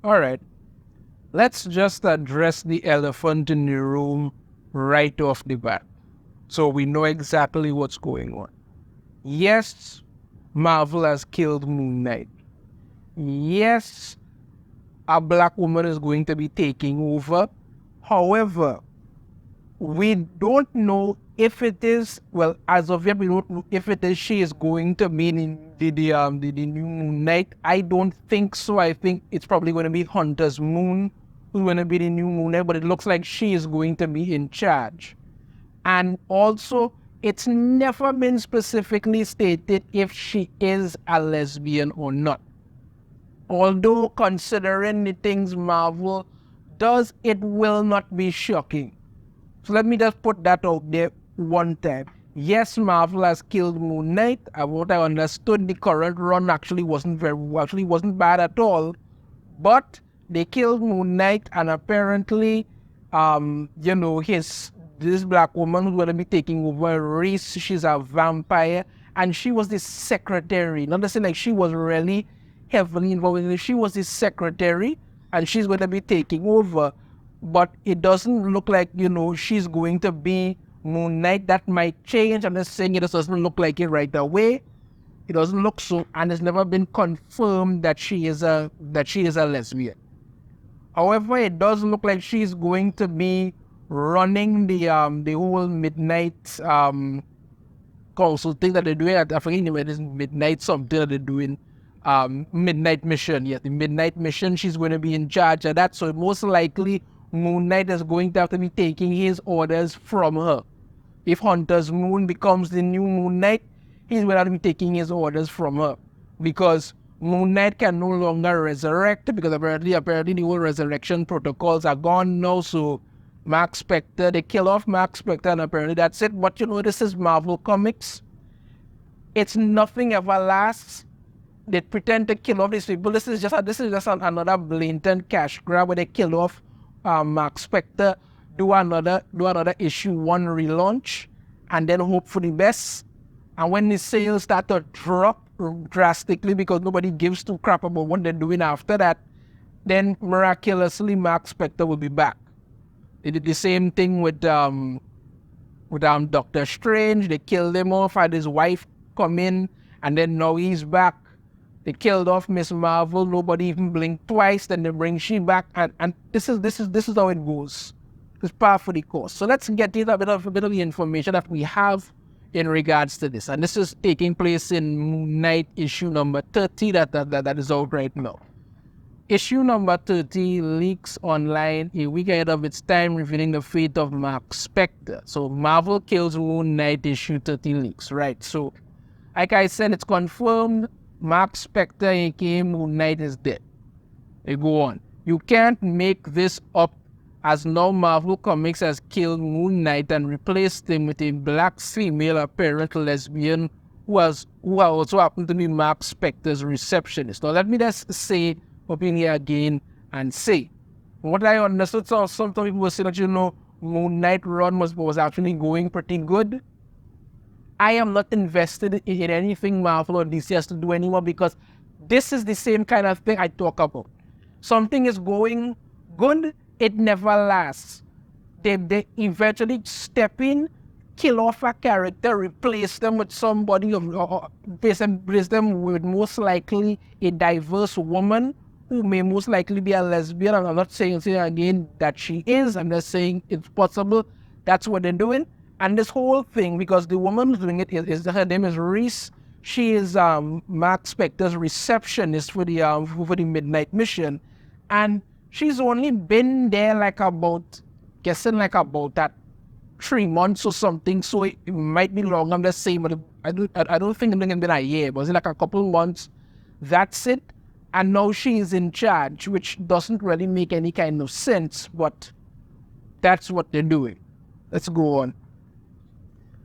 All right. Let's just address the elephant in the room right off the bat, so we know exactly what's going on. Yes, Marvel has killed Moon Knight. Yes, a black woman is going to be taking over. However, we don't know if it is, well, as of yet, we don't know if it is she is going to be the new Moon Knight. I don't think so. I think it's probably going to be Hunter's Moon who's going to be the new Moon Knight, but it looks like she is going to be in charge. And also, it's never been specifically stated if she is a lesbian or not. Although, considering the things Marvel does, it will not be shocking. So let me just put that out there one time. Yes, Marvel has killed Moon Knight. What I understood, the current run actually wasn't bad at all. But they killed Moon Knight, and apparently, this black woman who's going to be taking over Reese, she's a vampire, and she was the secretary. Not to say like she was really heavily involved in it. She was the secretary, and she's going to be taking over. But it doesn't look like, she's going to be Moon Knight. That might change. I'm just saying it just doesn't look like it right away. It doesn't look so, and it's never been confirmed that she is a lesbian. However, it does look like she's going to be running the whole midnight council thing that they're doing. I forget it is midnight something that they're doing. Midnight mission. Yes, the midnight mission. She's going to be in charge of that. So most likely, Moon Knight is going to have to be taking his orders from her. If Hunter's Moon becomes the new Moon Knight, he's going to have to be taking his orders from her, because Moon Knight can no longer resurrect, because apparently the whole resurrection protocols are gone now. So Marc Spector, they kill off Marc Spector, and apparently that's it. But this is Marvel Comics. It's nothing ever lasts. They pretend to kill off these people. This is just another blatant cash grab where they kill off Marc Spector, do another issue 1 relaunch, and then hope for the best. And when the sales start to drop drastically because nobody gives two crap about what they're doing after that, then miraculously Marc Spector will be back. They did the same thing with Doctor Strange. They killed him off, had his wife come in, and then now he's back. They killed off Miss Marvel. Nobody even blinked twice. Then they bring she back, and this is how it goes. It's par for the course. So let's get into a bit of the information that we have in regards to this, and this is taking place in Moon Knight issue number 30 that is out right now. Issue number 30 leaks online a week ahead of its time, revealing the fate of Marc Spector. So Marvel kills Moon Knight issue 30 leaks, right? So, like I said, it's confirmed Marc Spector, aka Moon Knight, is dead. They go on. You can't make this up, as now Marvel Comics has killed Moon Knight and replaced him with a black female apparent lesbian who also happened to be Marc Spector's receptionist. Now let me just say up in here again and say, what I understood, so some people were saying that Moon Knight run was actually going pretty good. I am not invested in anything Marvel or DC has to do anymore, because this is the same kind of thing I talk about. Something is going good, it never lasts. They eventually step in, kill off a character, replace them with somebody, or replace them with most likely a diverse woman who may most likely be a lesbian. And I'm not saying again that she is, I'm just saying it's possible. That's what they're doing. And this whole thing, because the woman who's doing it her name is Reese. She is Marc Spector's receptionist for the midnight mission, and she's only been there like about that 3 months or something. So it might be long. I'm just saying, but I don't think it's been a year. But it's like a couple months. That's it. And now she is in charge, which doesn't really make any kind of sense. But that's what they're doing. Let's go on.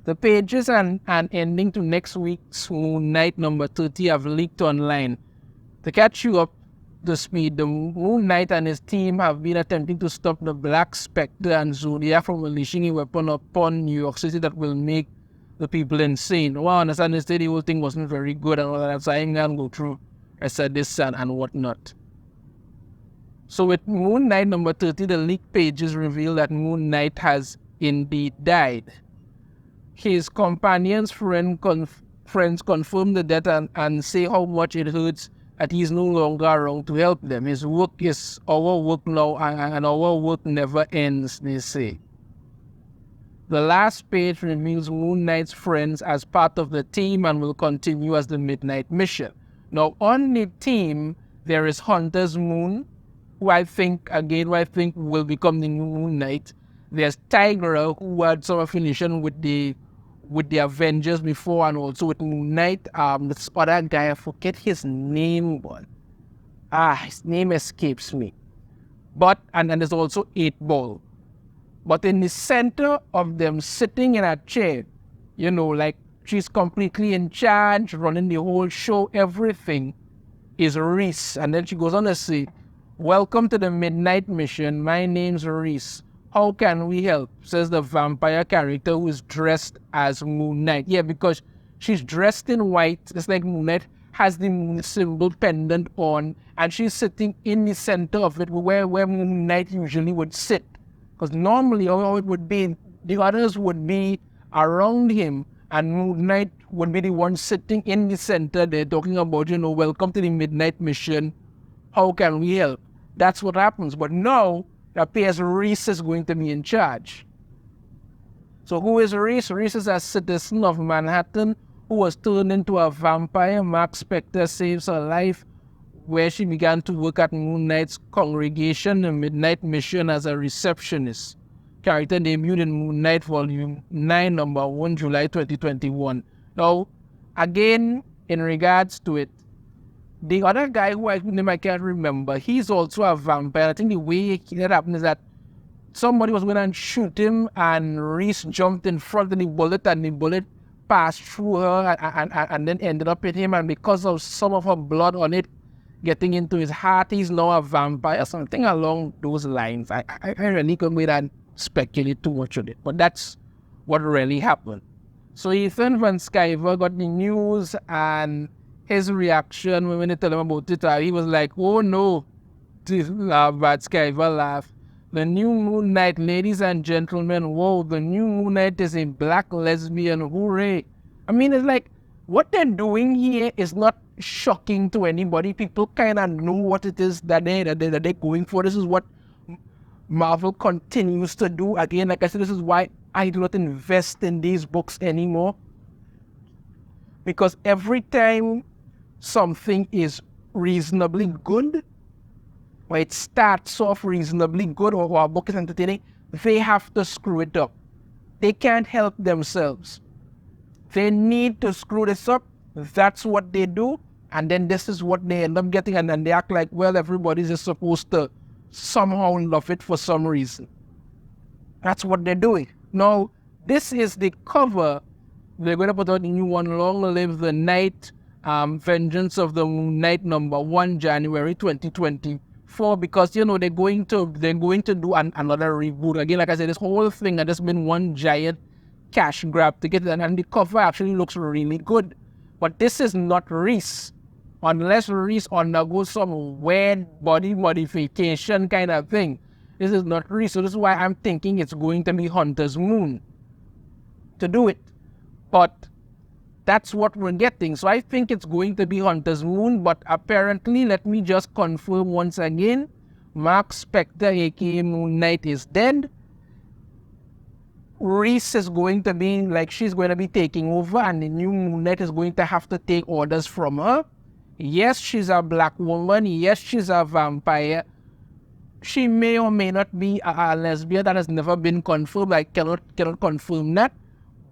The pages and ending to next week's Moon Knight number 30 have leaked online. To catch you up to speed, the Moon Knight and his team have been attempting to stop the Black Spectre and Zodiac from unleashing a weapon upon New York City that will make the people insane. Well, I understand the whole thing wasn't very good and all that, so I ain't gonna go through. I said this and whatnot. So with Moon Knight number 30, the leaked pages reveal that Moon Knight has indeed died. His companions, friends confirm the death and say how much it hurts that he's no longer around to help them. His work is our work now, and our work never ends, they say. The last page reveals Moon Knight's friends as part of the team and will continue as the Midnight Mission. Now, on the team, there is Hunter's Moon, who I think will become the new Moon Knight. There's Tigra, who had some affiliation with the Avengers before and also with Moon Knight. This other guy, I forget his name, but his name escapes me. But and there's also 8-Ball. But in the center of them sitting in a chair, like she's completely in charge, running the whole show, everything, is Reese. And then she goes on to say, "Welcome to the Midnight Mission. My name's Reese. How can we help?" Says the vampire character who is dressed as Moon Knight. Yeah, because she's dressed in white, just like Moon Knight, has the moon symbol pendant on, and she's sitting in the center of it where Moon Knight usually would sit. Because normally how it would be, the others would be around him, and Moon Knight would be the one sitting in the center there talking about, welcome to the Midnight Mission. How can we help? That's what happens. But now, it appears Reese is going to be in charge. So who is Reese? Reese is a citizen of Manhattan who was turned into a vampire. Marc Spector saves her life, where she began to work at Moon Knight's congregation, the Midnight Mission, as a receptionist. Character debuted in Moon Knight Volume 9, number 1, July 2021. Now, again, in regards to it, the other guy who I can't remember, he's also a vampire. I think the way that happened is that somebody was going to shoot him, and Reese jumped in front of the bullet, and the bullet passed through her and then ended up in him. And because of some of her blood on it getting into his heart, he's now a vampire, something along those lines. I really couldn't wait and speculate too much on it, but that's what really happened. So Ethan Van Sciver got the news, and his reaction when they tell him about it, he was like, "Oh no," Van Sciver laughed. "The new Moon Knight, ladies and gentlemen, whoa, the new Moon Knight is a black lesbian, hooray." I mean, it's like, what they're doing here is not shocking to anybody. People kind of know what it is that they're going for. This is what Marvel continues to do. Again, like I said, this is why I do not invest in these books anymore. Because every time something is reasonably good, or it starts off reasonably good, or a book is entertaining, they have to screw it up. They can't help themselves. They need to screw this up. That's what they do. And then this is what they end up getting. And then they act like, well, everybody's just supposed to somehow love it for some reason. That's what they're doing. Now, this is the cover. They're going to put out a new one, Long Live the Night, Vengeance of the Moon Knight, number 1, January 2024, because, they're going to do another reboot. Again, like I said, this whole thing has just been one giant cash grab to get it, and the cover actually looks really good. But this is not Reese, unless Reese undergoes some weird body modification kind of thing. This is not Reese, so this is why I'm thinking it's going to be Hunter's Moon to do it. But that's what we're getting. So I think it's going to be Hunter's Moon, but apparently, let me just confirm once again, Marc Spector, aka Moon Knight, is dead. Reese is going to be, she's going to be taking over, and the new Moon Knight is going to have to take orders from her. Yes, she's a black woman. Yes, she's a vampire. She may or may not be a lesbian. That has never been confirmed. I cannot confirm that.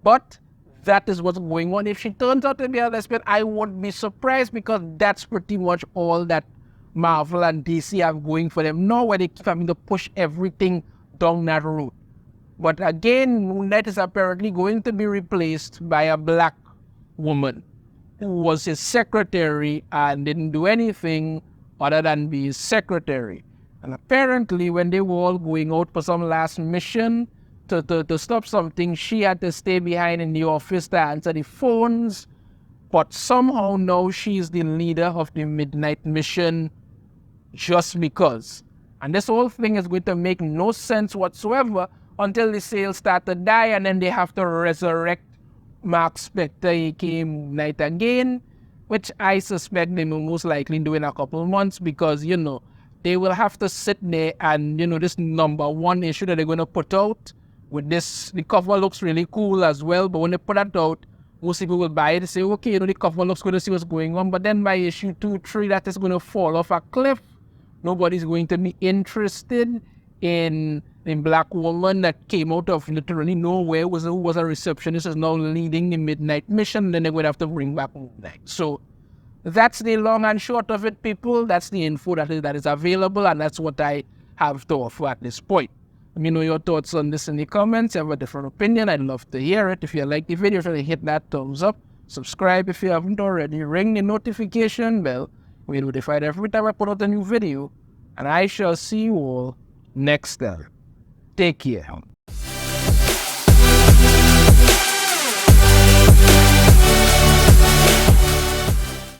But that is what's going on. If she turns out to be a lesbian, I won't be surprised, because that's pretty much all that Marvel and DC have going for them now, where they keep having to push everything down that road. But again, Moon Knight is apparently going to be replaced by a black woman who was his secretary and didn't do anything other than be his secretary. And apparently, when they were all going out for some last mission to stop something, she had to stay behind in the office to answer the phones. But somehow now she's the leader of the Midnight Mission just because. And this whole thing is going to make no sense whatsoever until the sales start to die, and then they have to resurrect Marc Spector, he came night again, which I suspect they will most likely do in a couple of months, because, you know, they will have to sit there and, you know, this number one issue that they're going to put out with this, the cover looks really cool as well, but when they put that out, most people will buy it and say, okay, you know, the cover looks good to see what's going on, but then by issue 2, 3, that is going to fall off a cliff. Nobody's going to be interested in black woman that came out of literally nowhere, who was a receptionist, is now leading the midnight mission, then they're going to have to bring back midnight. So that's the long and short of it, people. That's the info that is available, and that's what I have to offer at this point. Let me know your thoughts on this in the comments. If you have a different opinion, I'd love to hear it. If you like the video, try to hit that thumbs up. Subscribe if you haven't already. Ring the notification bell. We'll be notified every time I put out a new video. And I shall see you all next time. Take care.